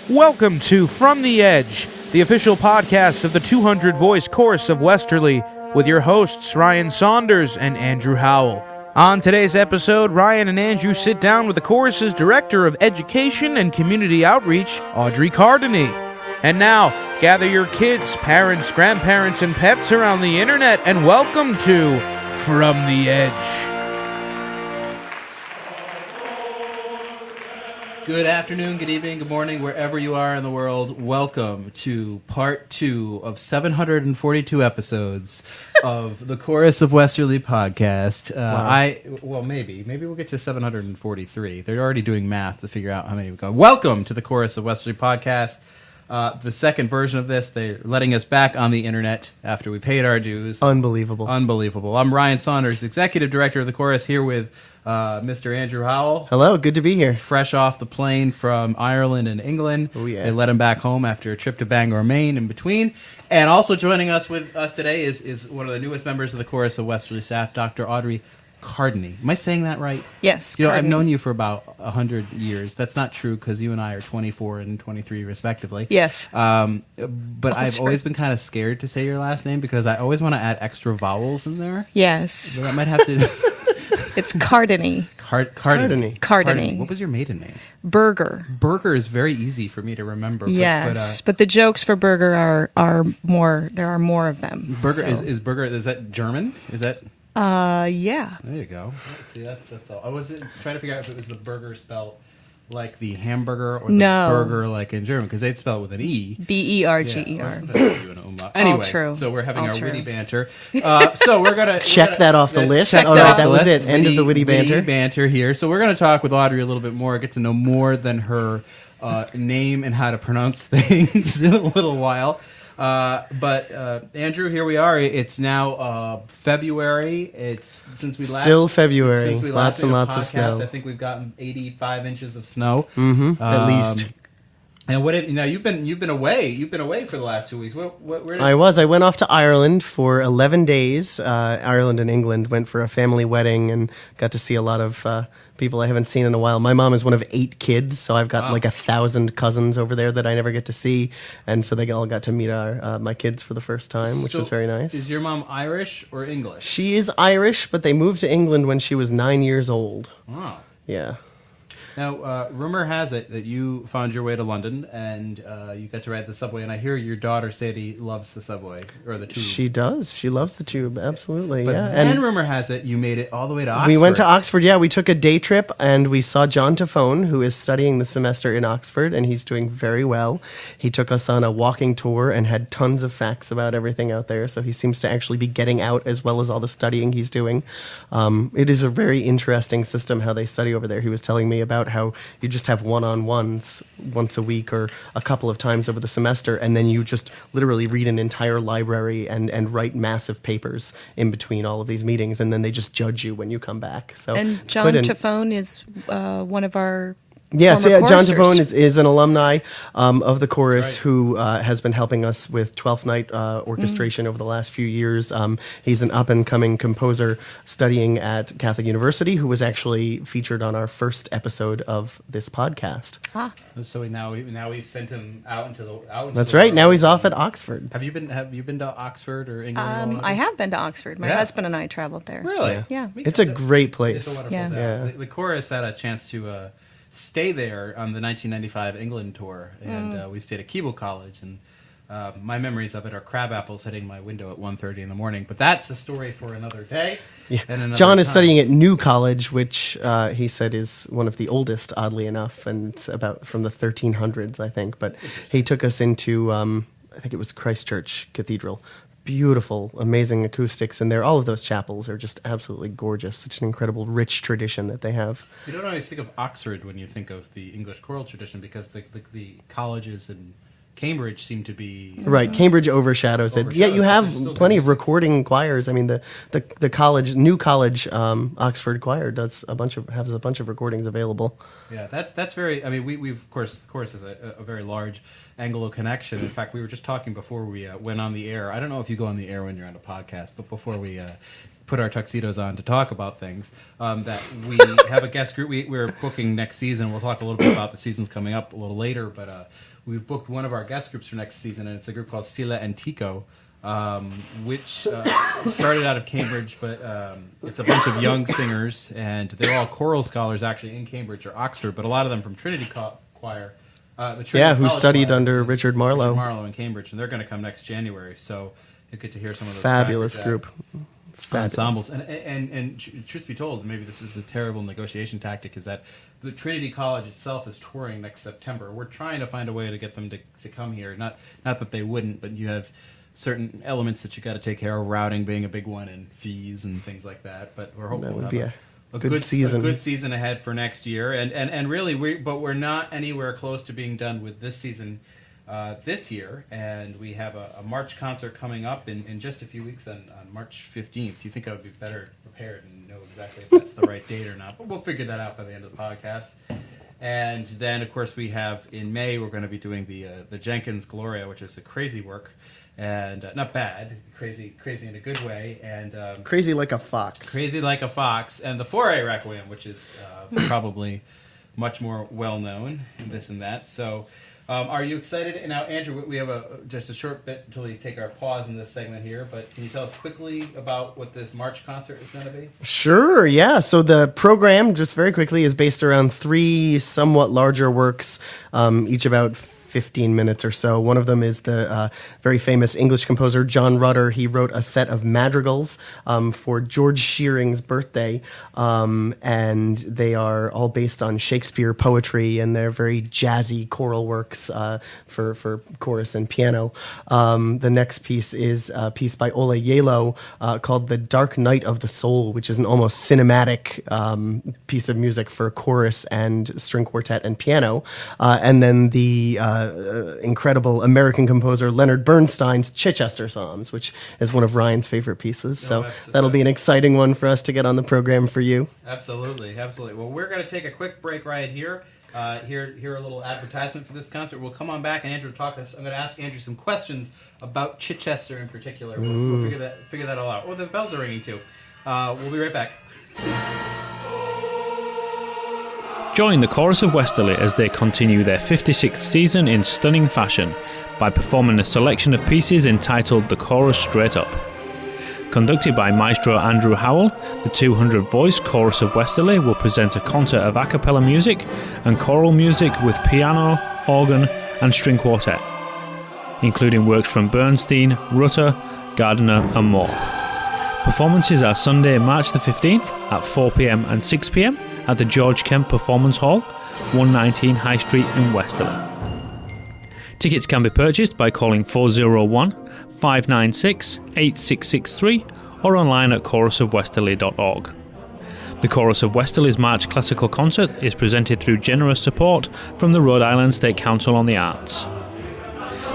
Welcome to From the Edge, the official podcast of the 200-voice chorus of Westerly, with your hosts Ryan Saunders and Andrew Howell. On today's episode, Ryan and Andrew sit down with the chorus's Director of Education and Community Outreach, Audrey Cardany. And now, gather your kids, parents, grandparents, and pets around the internet, and welcome to From the Edge. Good afternoon, good evening, good morning, wherever you are in the world. Welcome to part 2 of 742 episodes of the Chorus of Westerly podcast. Wow. Maybe we'll get to 743. They're already doing math to figure out how many we got. Welcome to the Chorus of Westerly podcast. The second version of this, they're letting us back on the internet after we paid our dues. Unbelievable. I'm Ryan Saunders, Executive Director of the Chorus, here with Mr. Andrew Howell. Hello, good to be here. Fresh off the plane from Ireland and England. Oh, yeah. They let him back home after a trip to Bangor, Maine in between. And also joining us today is one of the newest members of the Chorus of Westerly staff, Dr. Audrey Cardany. Am I saying that right? Yes. You know, I've known you for about 100 years. That's not true because you and I are 24 and 23 respectively. Yes. But I've always been kind of scared to say your last name because I always want to add extra vowels in there. Yes. So that might have to... It's Cardany. Cardany. What was your maiden name? Burger. Burger is very easy for me to remember. Yes, but the jokes for Burger are more. There are more of them. Burger so. is Burger. Is that German? Is that? Yeah. There you go. See, that's all. I was trying to figure out if it was the burger spelled like the hamburger or the burger like in German, because they'd spell it with an E. B-E-R-G-E-R. Anyway, true. So we're having All our true. witty banter. So we're going to... Check that off the list. Check All that right, off that the was list. it. End of the witty banter. Witty banter here. So we're going to talk with Audrey a little bit more, get to know more than her name and how to pronounce things in a little while. But Andrew, here we are. It's now February. It's still February. Since we lots last and did a lots podcast, of snow. I think we've gotten 85 inches of snow. At least. And you've been away. You've been away for the last 2 weeks. Where I went off to Ireland for 11 days. Ireland and England, went for a family wedding and got to see a lot of people I haven't seen in a while. My mom is one of 8 kids, so I've got like 1,000 cousins over there that I never get to see, and so they all got to meet my kids for the first time, which was very nice. Is your mom Irish or English? She is Irish, but they moved to England when she was 9 years old. Oh. Yeah. Now, rumor has it that you found your way to London and you got to ride the subway, and I hear your daughter Sadie loves the subway, or the tube. She does. She loves the tube, absolutely. But yeah. then rumor has it you made it all the way to Oxford. We went to Oxford, yeah. We took a day trip, and we saw John Tafone, who is studying the semester in Oxford, and he's doing very well. He took us on a walking tour and had tons of facts about everything out there, so he seems to actually be getting out as well as all the studying he's doing. It is a very interesting system how they study over there. He was telling me about how you just have one-on-ones once a week or a couple of times over the semester, and then you just literally read an entire library and write massive papers in between all of these meetings, and then they just judge you when you come back. So And John Tafone is one of our Yes, former John choristers. Tafone is an alumni of the chorus Right. who has been helping us with 12th Night orchestration over the last few years. He's an up-and-coming composer studying at Catholic University who was actually featured on our first episode of this podcast. So now we've sent him out into the That's the right. world. Now he's off at Oxford. Have you been to Oxford or England? I have been to Oxford. My husband and I traveled there. Really? Yeah. It's a great place. It's a wonderful Yeah. town. Yeah. The chorus had a chance to stay there on the 1995 England tour, and we stayed at Keble College, and my memories of it are crab apples hitting my window at 1:30 in the morning, but that's a story for another day. Yeah. And another John is time. studying at New College, which he said is one of the oldest, oddly enough, and it's about from the 1300s, I think. But he took us into, I think it was Christchurch Cathedral. Beautiful, amazing acoustics in there. All of those chapels are just absolutely gorgeous. Such an incredible, rich tradition that they have. You don't always think of Oxford when you think of the English choral tradition, because the colleges in Cambridge seem to be... Right, Cambridge overshadows it. Yet you have plenty of recording choirs. I mean, the college, New College, Oxford Choir has a bunch of recordings available. Yeah, that's very... I mean, we've of course is a very large Anglo connection. In fact, we were just talking before we went on the air. I don't know if you go on the air when you're on a podcast, but before we put our tuxedos on to talk about things. That we have a guest group. We're booking next season. We'll talk a little bit about the seasons coming up a little later, but we've booked one of our guest groups for next season, and it's a group called Stila Antico, which started out of Cambridge, but it's a bunch of young singers, and they're all choral scholars actually in Cambridge or Oxford, but a lot of them from Trinity Choir. The Trinity who College studied Choir under Richard Marlowe. Richard Marlowe in Cambridge, and they're going to come next January, so you get to hear some of those Fabulous group. ensembles. And truth be told, maybe this is a terrible negotiation tactic, is that the Trinity College itself is touring next September. We're trying to find a way to get them to come here. Not that they wouldn't, but you have certain elements that you got to take care of, routing being a big one, and fees and things like that. But we're hoping That would we'll be have a good season. a good season ahead for next year. And really, we're not anywhere close to being done with this season this year. And we have a March concert coming up in just a few weeks on March 15th. You think I would be better prepared and know exactly if that's the right date or not? But we'll figure that out by the end of the podcast. And then, of course, we have in May, we're going to be doing the Jenkins Gloria, which is a crazy work. And not bad, crazy in a good way, and Crazy like a fox. Crazy like a fox, and the Foray Requiem, which is probably much more well known, and this and that. So, are you excited? And now, Andrew, we have just a short bit until we take our pause in this segment here. But can you tell us quickly about what this March concert is going to be? Sure, yeah. So the program, just very quickly, is based around 3 somewhat larger works, each about 15 minutes or so. One of them is the very famous English composer John Rutter. He wrote a set of madrigals for George Shearing's birthday, and they are all based on Shakespeare poetry, and they're very jazzy choral works for chorus and piano. The next piece is a piece by Ola Yelo called The Dark Night of the Soul, which is an almost cinematic piece of music for chorus and string quartet and piano. And then the incredible American composer Leonard Bernstein's Chichester Psalms, which is one of Ryan's favorite pieces. So that'll be an exciting one for us to get on the program for you. Absolutely. Well, we're going to take a quick break right here. Hear a little advertisement for this concert. We'll come on back, and Andrew will talk to us. I'm going to ask Andrew some questions about Chichester in particular. We'll figure that all out. Oh, the bells are ringing too. We'll be right back. Join the Chorus of Westerly as they continue their 56th season in stunning fashion by performing a selection of pieces entitled The Chorus Straight Up. Conducted by Maestro Andrew Howell, the 200-voice Chorus of Westerly will present a concert of a cappella music and choral music with piano, organ and string quartet, including works from Bernstein, Rutter, Gardiner and more. Performances are Sunday, March the 15th at 4 p.m. and 6 p.m. at the George Kemp Performance Hall, 119 High Street in Westerly. Tickets can be purchased by calling 401-596-8663 or online at chorusofwesterly.org. The Chorus of Westerly's March Classical Concert is presented through generous support from the Rhode Island State Council on the Arts.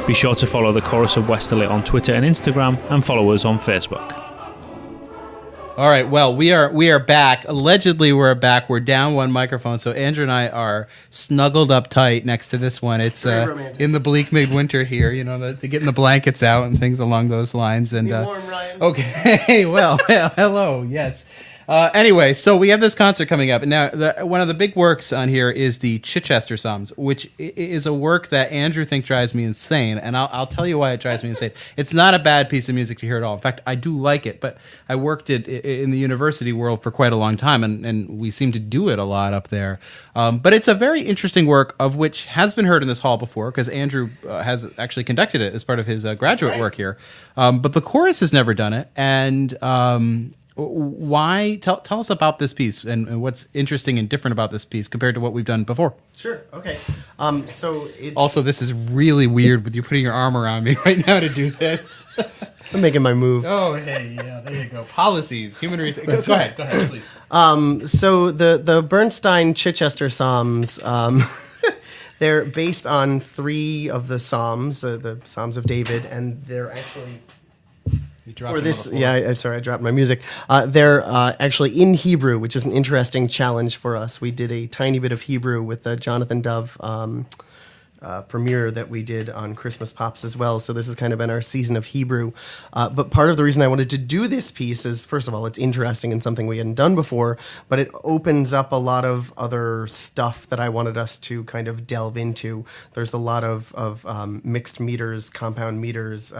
Be sure to follow the Chorus of Westerly on Twitter and Instagram, and follow us on Facebook. All right, well, we are back. Allegedly, we're back. We're down one microphone, so Andrew and I are snuggled up tight next to this one. It's in the bleak midwinter here, they're getting the blankets out and things along those lines. And Be warm, Ryan. Okay, well, hello, yes. Anyway, so we have this concert coming up. Now, one of the big works on here is the Chichester Psalms, which is a work that Andrew thinks drives me insane, and I'll tell you why it drives me insane. It's not a bad piece of music to hear at all. In fact, I do like it, but I worked in the university world for quite a long time, and we seem to do it a lot up there. But it's a very interesting work, of which has been heard in this hall before, because Andrew has actually conducted it as part of his graduate work here. But the chorus has never done it, and why? Tell us about this piece and what's interesting and different about this piece compared to what we've done before. Sure. Okay. So it's Also, this is really weird with you putting your arm around me right now to do this. I'm making my move. Oh, hey, yeah, there you go. Policies, human resources. Go ahead, please. So the Bernstein Chichester Psalms, they're based on 3 of the Psalms, the Psalms of David, and they're actually. For this, sorry, I dropped my music. They're actually in Hebrew, which is an interesting challenge for us. We did a tiny bit of Hebrew with Jonathan Dove premiere that we did on Christmas Pops as well. So this has kind of been our season of Hebrew. But part of the reason I wanted to do this piece is, first of all, it's interesting and something we hadn't done before, but it opens up a lot of other stuff that I wanted us to kind of delve into. There's a lot of mixed meters, compound meters,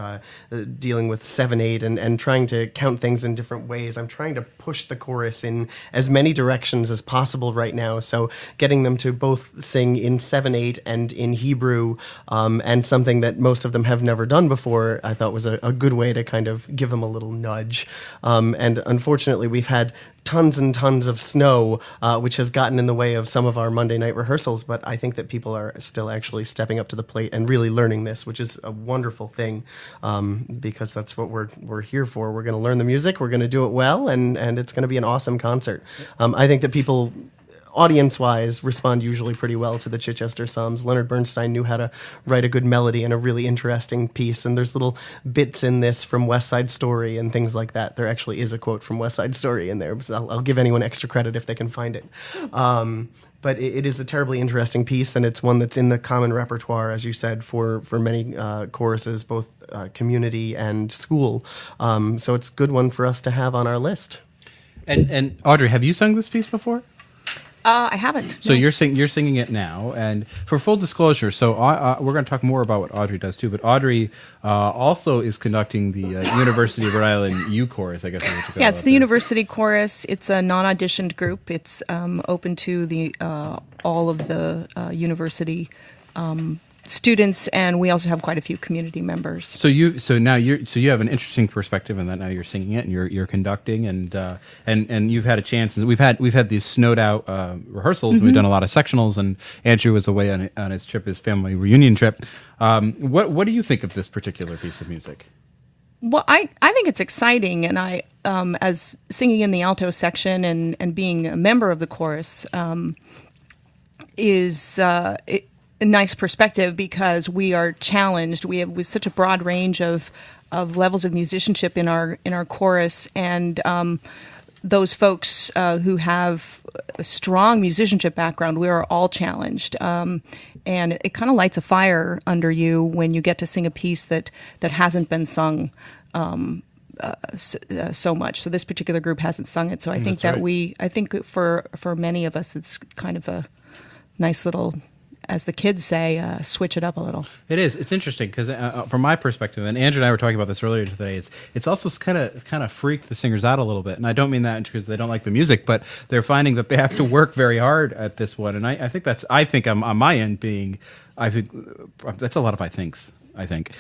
dealing with 7/8 and trying to count things in different ways. I'm trying to push the chorus in as many directions as possible right now. So getting them to both sing in 7/8 and in Hebrew, and something that most of them have never done before, I thought was a good way to kind of give them a little nudge. And unfortunately, we've had tons and tons of snow, which has gotten in the way of some of our Monday night rehearsals, but I think that people are still actually stepping up to the plate and really learning this, which is a wonderful thing, because that's what we're here for. We're going to learn the music, we're going to do it well, and it's going to be an awesome concert. I think that people, audience-wise, respond usually pretty well to the Chichester Psalms. Leonard Bernstein knew how to write a good melody and a really interesting piece, and there's little bits in this from West Side Story and things like that. There actually is a quote from West Side Story in there, so I'll give anyone extra credit if they can find it. But it is a terribly interesting piece, and it's one that's in the common repertoire, as you said, for many choruses, both community and school. So it's a good one for us to have on our list. And Audrey, have you sung this piece before? I haven't. So no. you're singing it now, and for full disclosure, so we're going to talk more about what Audrey does too. But Audrey also is conducting the University of Rhode Island U Chorus, I guess. Yeah, it's the University Chorus. It's a non-auditioned group. It's open to the all of the university students, and we also have quite a few community members. So you have an interesting perspective in that now you're singing it and you're conducting, and you've had a chance. We've had these snowed out rehearsals. And we've done a lot of sectionals, and Andrew was away on his trip, his family reunion trip. What do you think of this particular piece of music? Well, I think it's exciting, and I as singing in the alto section and being a member of the chorus is a nice perspective, because we are challenged. We have such a broad range of levels of musicianship in our chorus, and those folks who have a strong musicianship background, we are all challenged, and it kind of lights a fire under you when you get to sing a piece that hasn't been sung so much. So this particular group hasn't sung it. So I think that right. I think for many of us, it's kind of a nice little, as the kids say, switch it up a little. It is. It's interesting because from my perspective, and Andrew and I were talking about this earlier today, it's also kind of freaked the singers out a little bit. And I don't mean that because they don't like the music, but they're finding that they have to work very hard at this one. And I think I'm on my end I think that's a lot of I thinks. I think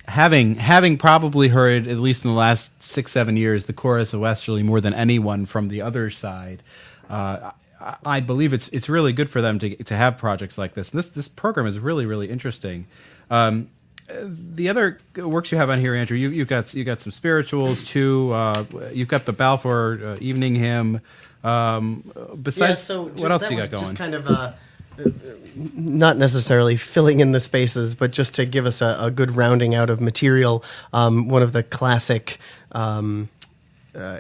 having probably heard, at least in the last 6-7 years, the chorus of Westerly more than anyone from the other side, I believe it's really good for them to have projects like this. And this program is really, really interesting. The other works you have on here, Andrew, you've got some spirituals too. You've got the Balfour Evening Hymn. Besides, what else you got going? Just kind of not necessarily filling in the spaces, but just to give us a good rounding out of material. One of the classic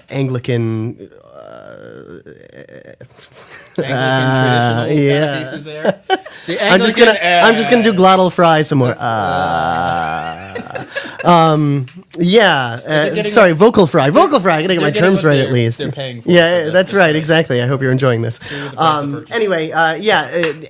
Anglican traditional pieces there. I'm just gonna do glottal fry some more. Vocal fry. I gotta get my terms right at least. They're paying for that's right. Exactly. I hope you're enjoying this.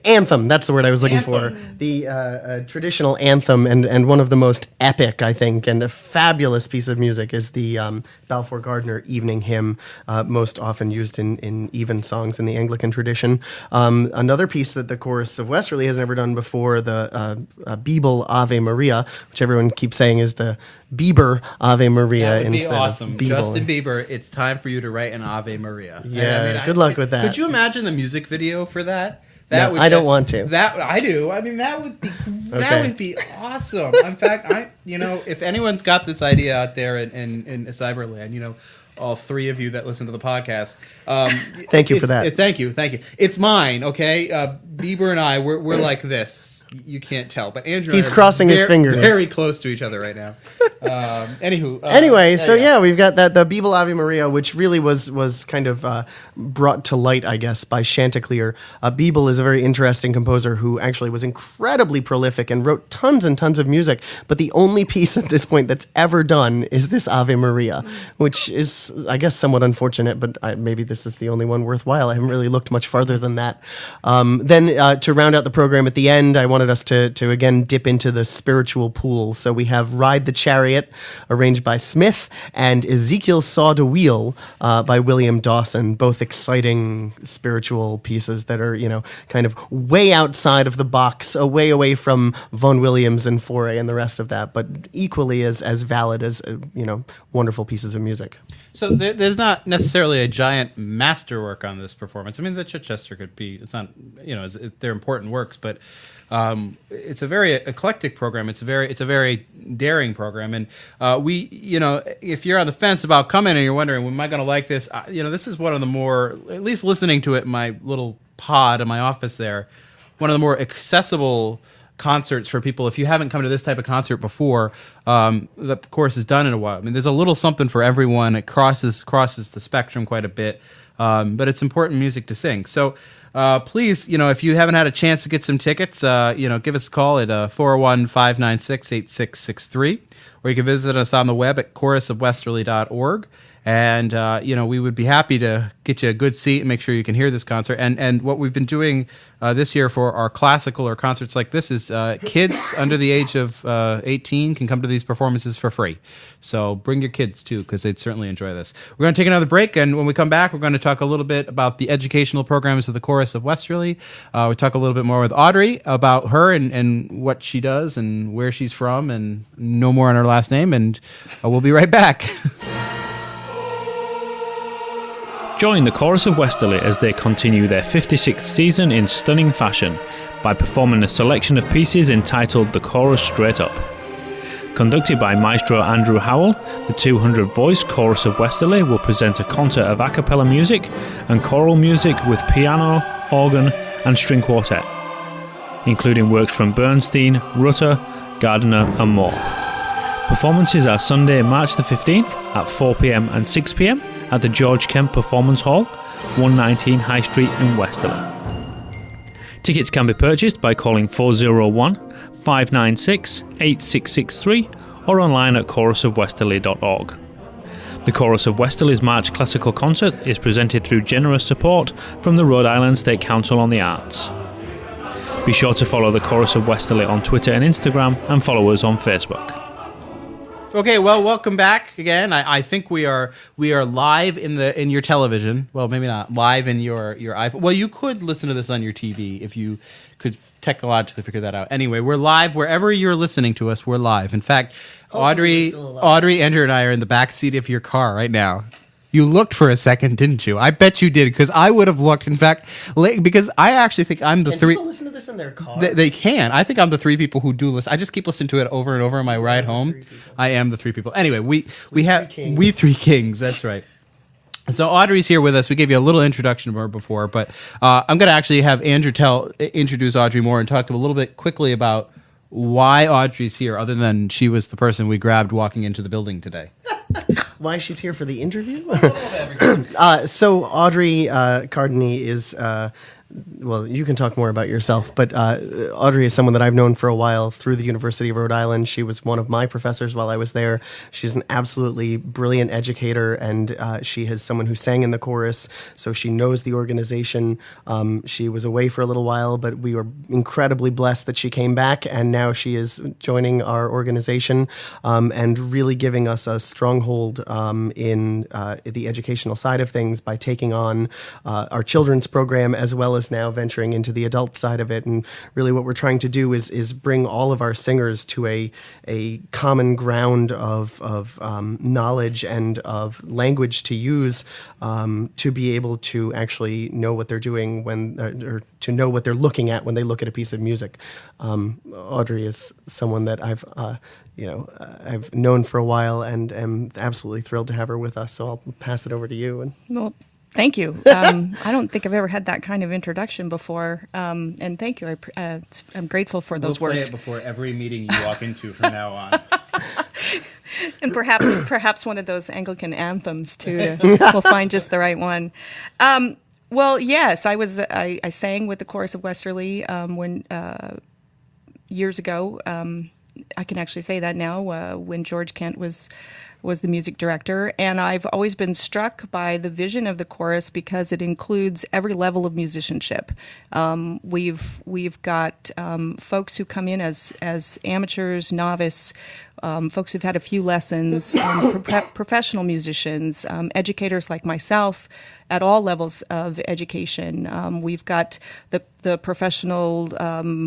Anthem. That's the word I was looking for. The traditional anthem and one of the most epic, I think, and a fabulous piece of music is the Balfour Gardner Evening Hymn, most often used in evensongs in the Anglican tradition. Another piece that the Chorus of Westerly has never done before, the Biebel Ave Maria, which everyone keeps saying is the Bieber Ave Maria. That would be instead awesome. of Biebel. Justin Bieber, it's time for you to write an Ave Maria. Yeah, good luck with that. Could you imagine the music video for that? I don't want to. That I do. I mean, that would be awesome. In fact, if anyone's got this idea out there in Cyberland, all three of you that listen to the podcast, thank you for that. Thank you. It's mine. Okay, Bieber and I, we're like this. You can't tell, but Andrew He's and I are crossing his fingers. very close to each other right now. Anyway, we've got the Bibel Ave Maria, which really was kind of brought to light, I guess, by Chanticleer. Bibel is a very interesting composer who actually was incredibly prolific and wrote tons and tons of music, but the only piece at this point that's ever done is this Ave Maria, which is, I guess, somewhat unfortunate, but maybe this is the only one worthwhile. I haven't really looked much farther than that. Then to round out the program at the end, I wanted us to again dip into the spiritual pool. So we have Ride the Chariot, arranged by Smith, and Ezekiel Sawed a Wheel by William Dawson, both exciting spiritual pieces that are, kind of way outside of the box, away from Vaughan Williams and Fauré and the rest of that, but equally as valid as, wonderful pieces of music. So there's not necessarily a giant masterwork on this performance. I mean, the Chichester could be, it's not, they're important works, but it's a very eclectic program. It's a very daring program. And if you're on the fence about coming and you're wondering, am I going to like this? This is one of the more, at least listening to it in my little pod in my office there, one of the more accessible concerts for people. If you haven't come to this type of concert before, the course is done in a while. I mean, there's a little something for everyone. It crosses the spectrum quite a bit, but it's important music to sing. So please, if you haven't had a chance to get some tickets, give us a call at 401-596-8663, or you can visit us on the web at chorusofwesterly.org. And, we would be happy to get you a good seat and make sure you can hear this concert. And what we've been doing this year for our classical or concerts like this is kids under the age of 18 can come to these performances for free. So bring your kids, too, because they'd certainly enjoy this. We're going to take another break, and when we come back, we're going to talk a little bit about the educational programs of the Chorus of Westerly. We talk a little bit more with Audrey about her and what she does and where she's from, and no more on her last name, and we'll be right back. Join the Chorus of Westerly as they continue their 56th season in stunning fashion by performing a selection of pieces entitled The Chorus Straight Up. Conducted by Maestro Andrew Howell, the 200-voice Chorus of Westerly will present a concert of a cappella music and choral music with piano, organ and string quartet, including works from Bernstein, Rutter, Gardiner and more. Performances are Sunday, March the 15th at 4 p.m. and 6 p.m. at the George Kemp Performance Hall, 119 High Street in Westerly. Tickets can be purchased by calling 401-596-8663 or online at chorusofwesterly.org. The Chorus of Westerly's March Classical Concert is presented through generous support from the Rhode Island State Council on the Arts. Be sure to follow the Chorus of Westerly on Twitter and Instagram, and follow us on Facebook. Okay, well, welcome back again. I think we are live in your television. Well, maybe not live in your iPhone. Well, you could listen to this on your TV if you could technologically figure that out. Anyway, we're live wherever you're listening to us. We're live. In fact, Audrey, Andrew, and I are in the back seat of your car right now. You looked for a second, didn't you? I bet you did, because I would have looked. In fact, because I actually think I'm the three. Can people listen to this in their car? They can. I think I'm the three people who do listen. I just keep listening to it over and over on my ride home. I am the three people. Anyway, we three kings. That's right. So Audrey's here with us. We gave you a little introduction to her before, but I'm going to actually have Andrew introduce Audrey more and talk a little bit quickly about why Audrey's here, other than she was the person we grabbed walking into the building today. Why she's here for the interview? So Audrey Cardany is well, you can talk more about yourself, but Audrey is someone that I've known for a while through the University of Rhode Island. She was one of my professors while I was there. She's an absolutely brilliant educator, and she is someone who sang in the chorus, so she knows the organization. She was away for a little while, but we were incredibly blessed that she came back, and now she is joining our organization and really giving us a stronghold in the educational side of things by taking on our children's program, as well as now venturing into the adult side of it. And really what we're trying to do is bring all of our singers to a common ground of knowledge and of language to use to be able to actually know what they're doing when, or to know what they're looking at when they look at a piece of music. Audrey is someone that I've known for a while and am absolutely thrilled to have her with us. So I'll pass it over to you. Well, Thank you. I don't think I've ever had that kind of introduction before, and thank you. I'm grateful for those we'll play words. it before every meeting you walk into from now on. And perhaps one of those Anglican anthems too. We'll find just the right one. Well, yes, I sang with the Chorus of Westerly when years ago. I can actually say that now. When George Kent was the music director, and I've always been struck by the vision of the chorus because it includes every level of musicianship. We've got folks who come in as amateurs, novice, folks who've had a few lessons, professional musicians, educators like myself at all levels of education. We've got the professional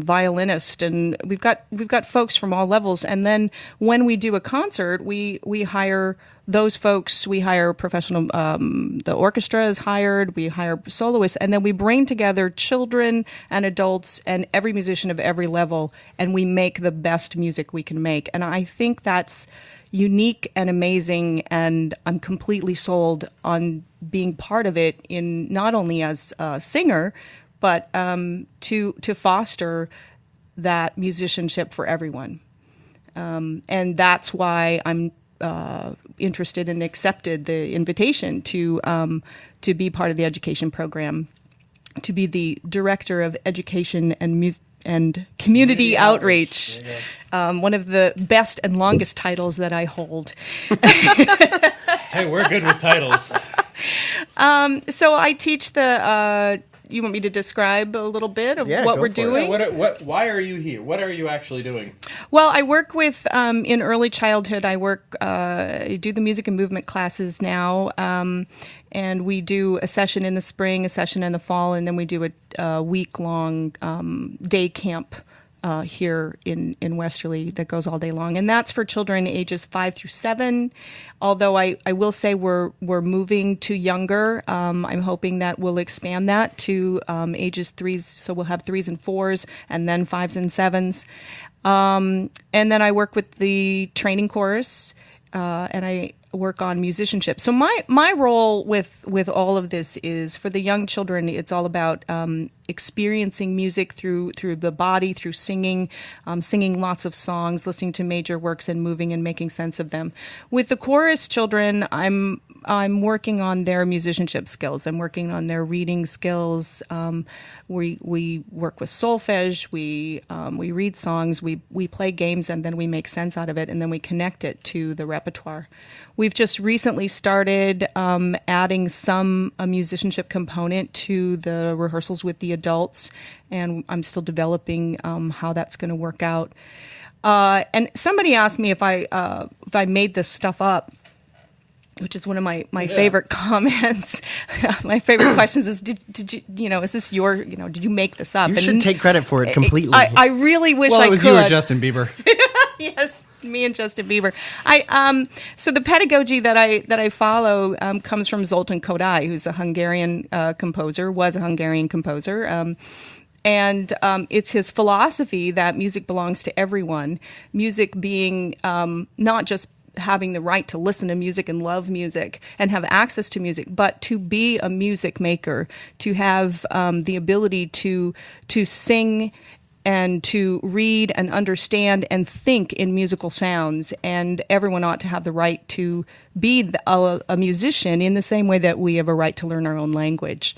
violinist, and we've got folks from all levels. And then when we do a concert, we hire those folks. We hire professional. The orchestra is hired. We hire soloists, and then we bring together children and adults and every musician of every level, and we make the best music we can make. And I think that's unique and amazing, and I'm completely sold on being part of it, in not only as a singer, but to foster that musicianship for everyone. And that's why I'm interested and accepted the invitation to be part of the education program, to be the director of education and community outreach. One of the best and longest titles that I hold. Hey, we're good with titles. So I teach the. You want me to describe a little bit of what we're doing? Why are you here? What are you actually doing? Well, I work with in early childhood. I do the music and movement classes now, and we do a session in the spring, a session in the fall, and then we do a week-long day camp here in Westerly that goes all day long, and that's for children ages 5 through 7. Although I will say we're moving to younger. I'm hoping that we'll expand that to ages 3, so we'll have 3s and 4s, and then 5s and 7s. And then I work with the training chorus, and I work on musicianship. So my role with all of this is, for the young children, it's all about experiencing music through the body, through singing, singing lots of songs, listening to major works, and moving and making sense of them. With the chorus children, I'm working on their musicianship skills. I'm working on their reading skills. We work with solfege. We read songs. We play games, and then we make sense out of it, and then we connect it to the repertoire. We've just recently started adding a musicianship component to the rehearsals with the adults, and I'm still developing how that's going to work out. And somebody asked me if I made this stuff up, which is one of my favorite comments. My favorite questions is, did you, is this your, did you make this up? You should take credit for it completely. I really wish I could. Well, it was you or Justin Bieber. Yes, me and Justin Bieber. So the pedagogy that I follow comes from Zoltán Kodály, who's a Hungarian composer, was a Hungarian composer. And it's his philosophy that music belongs to everyone. Music being not just having the right to listen to music and love music and have access to music, but to be a music maker, to have the ability to sing and to read and understand and think in musical sounds. And everyone ought to have the right to be a musician in the same way that we have a right to learn our own language.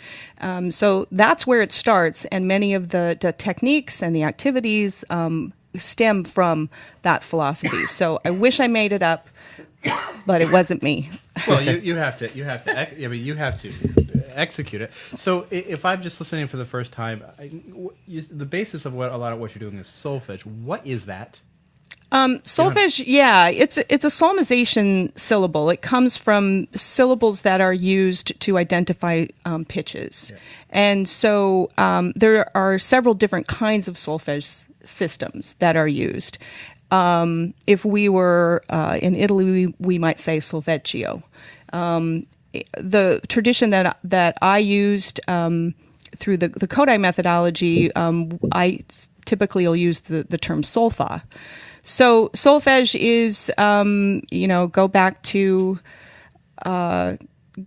So that's where it starts, and many of the techniques and the activities stem from that philosophy. So I wish I made it up, but it wasn't me. Well, you have to execute it. So if I'm just listening for the first time, the basis of a lot of what you're doing is solfege. What is that? Solfege, it's a solmization syllable. It comes from syllables that are used to identify pitches. Yeah. And so there are several different kinds of solfege systems that are used. If we were in Italy, we might say solfeggio. The tradition that I used through the Kodály methodology, I typically will use the term solfa. So solfege is, go back to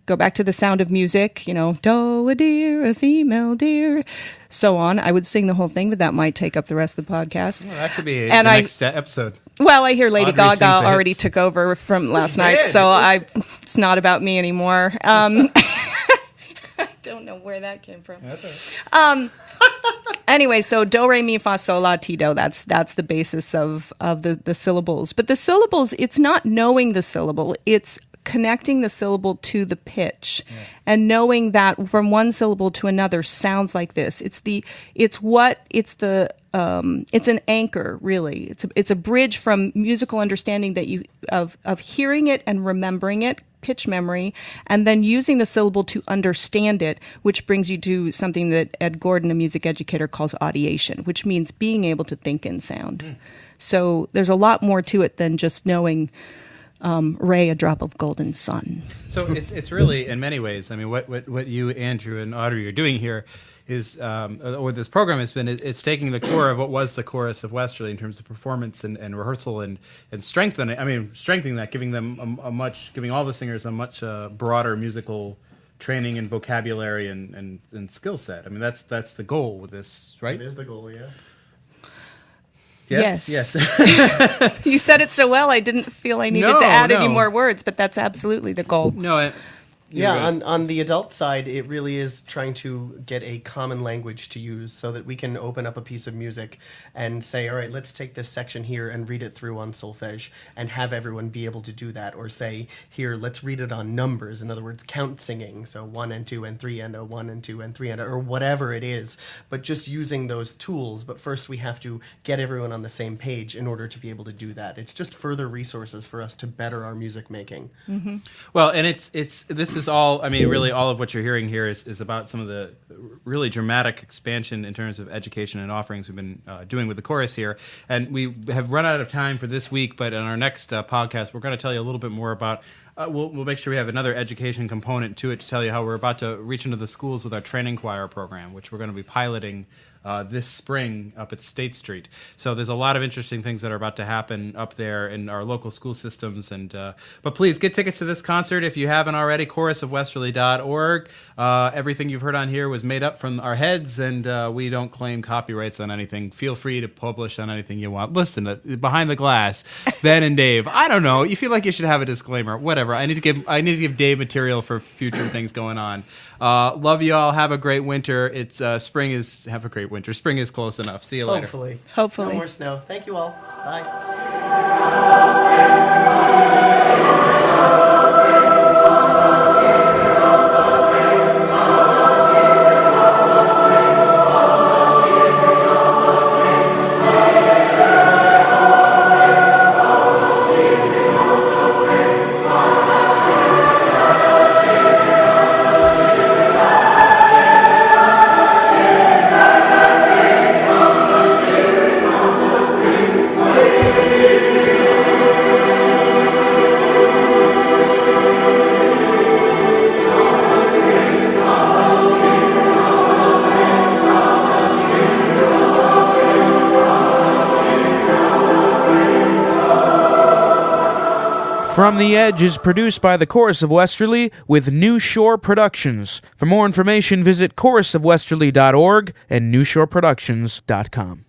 go back to The Sound of Music, doe, a deer, a female deer, so on. I would sing the whole thing, but that might take up the rest of the podcast. Well, that could be the next episode. Well, I hear Lady Audrey sings Gaga the already hits. took over from last night, so it's not about me anymore. I don't know where that came from. Anyway, so do, re, mi, fa, sol, la, ti, do. That's the basis of the syllables. But the syllables, it's not knowing the syllable. It's connecting the syllable to the pitch and knowing that from one syllable to another sounds like this. It's an anchor, really. It's a bridge from musical understanding that of hearing it and remembering it, pitch memory, and then using the syllable to understand it, which brings you to something that Ed Gordon, a music educator, calls audiation, which means being able to think in sound. So there's a lot more to it than just knowing Ray, a drop of golden sun. So it's really, in many ways, I mean, what you, Andrew, and Audrey are doing here is, or this program has been, it's taking the core of what was the chorus of Westerly in terms of performance and rehearsal and strengthening that, giving all the singers a much broader musical training and vocabulary and skill set. I mean, that's the goal with this, right? It is the goal, yeah. Yes. You said it so well, I didn't feel I needed to add any more words, but that's absolutely the goal. On the adult side, it really is trying to get a common language to use so that we can open up a piece of music and say, all right, let's take this section here and read it through on solfege and have everyone be able to do that. Or say, here, let's read it on numbers. In other words, count singing. So 1 and 2 and 3 and a 1 and 2 and 3 and a, or whatever it is. But just using those tools. But first we have to get everyone on the same page in order to be able to do that. It's just further resources for us to better our music making. Mm-hmm. Well, and this is all, I mean, really all of what you're hearing here is about some of the really dramatic expansion in terms of education and offerings we've been doing with the chorus here. And we have run out of time for this week, but in our next podcast, we're going to tell you a little bit more about, we'll make sure we have another education component to it to tell you how we're about to reach into the schools with our training choir program, which we're going to be piloting this spring up at State Street. So there's a lot of interesting things that are about to happen up there in our local school systems. And but please get tickets to this concert if you haven't already. chorusofwesterly.org. Everything you've heard on here was made up from our heads, and we don't claim copyrights on anything. Feel free to publish on anything you want. Listen, Behind the Glass, Ben and Dave. I don't know. You feel like you should have a disclaimer. Whatever. I need to give Dave material for future things going on. Love you all. Have a great winter. It's spring is. Have a great winter. Spring is close enough. See you later. Hopefully. No more snow. Thank you all. Bye. From the Edge is produced by the Chorus of Westerly with New Shore Productions. For more information, visit chorusofwesterly.org and newshoreproductions.com.